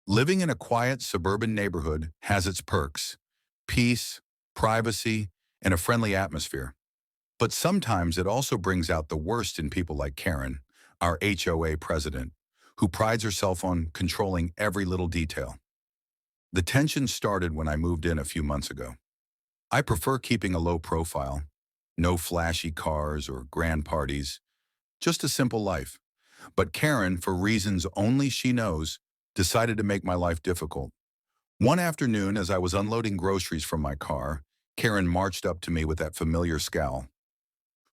Living in a quiet suburban neighborhood has its perks: peace, privacy, and a friendly atmosphere. But sometimes it also brings out the worst in people like Karen, our HOA president, who prides herself on controlling every little detail. The tension started when I moved in a few months ago. I prefer keeping a low profile, no flashy cars or grand parties, just a simple life. But Karen, for reasons only she knows, decided to make my life difficult. One afternoon, as I was unloading groceries from my car, Karen marched up to me with that familiar scowl.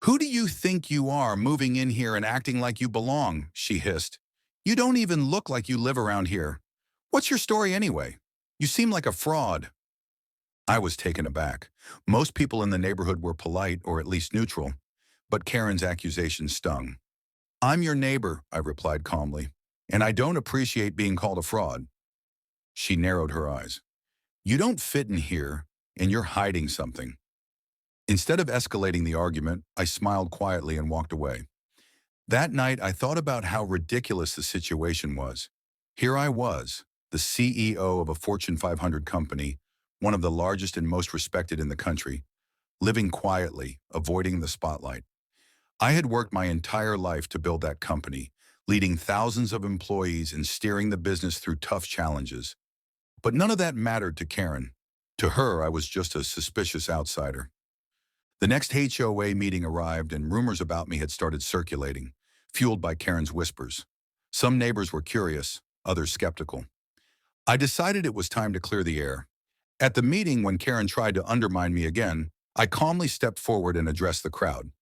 "Who do you think you are, moving in here and acting like you belong?" she hissed. "You don't even look like you live around here. What's your story anyway? You seem like a fraud." I was taken aback. Most people in the neighborhood were polite or at least neutral, but Karen's accusation stung. "I'm your neighbor," I replied calmly, "and I don't appreciate being called a fraud." She narrowed her eyes. "You don't fit in here, and you're hiding something." Instead of escalating the argument, I smiled quietly and walked away. That night, I thought about how ridiculous the situation was. Here I was, the CEO of a Fortune 500 company, one of the largest and most respected in the country, living quietly, avoiding the spotlight. I had worked my entire life to build that company, leading thousands of employees and steering the business through tough challenges. But none of that mattered to Karen. To her, I was just a suspicious outsider. The next HOA meeting arrived and rumors about me had started circulating, fueled by Karen's whispers. Some neighbors were curious, others skeptical. I decided it was time to clear the air. At the meeting, when Karen tried to undermine me again, I calmly stepped forward and addressed the crowd.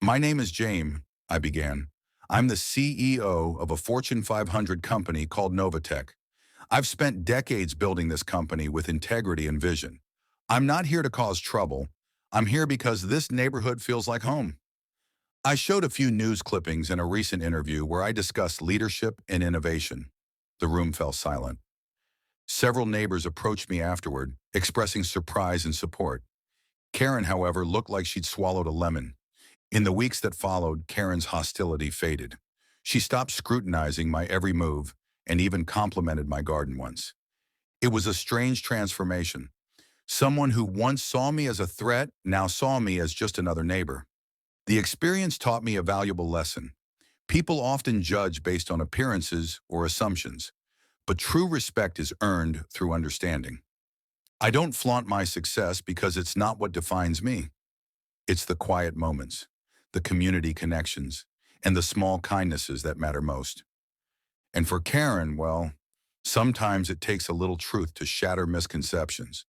"My name is James," I began. "I'm the CEO of a Fortune 500 company called Novatech. I've spent decades building this company with integrity and vision. I'm not here to cause trouble. I'm here because this neighborhood feels like home." I showed a few news clippings in a recent interview where I discussed leadership and innovation. The room fell silent. Several neighbors approached me afterward, expressing surprise and support. Karen, however, looked like she'd swallowed a lemon. In the weeks that followed, Karen's hostility faded. She stopped scrutinizing my every move and even complimented my garden once. It was a strange transformation. Someone who once saw me as a threat now saw me as just another neighbor. The experience taught me a valuable lesson. People often judge based on appearances or assumptions, but true respect is earned through understanding. I don't flaunt my success because it's not what defines me. It's the quiet moments, the community connections, and the small kindnesses that matter most. And for Karen, well, sometimes it takes a little truth to shatter misconceptions.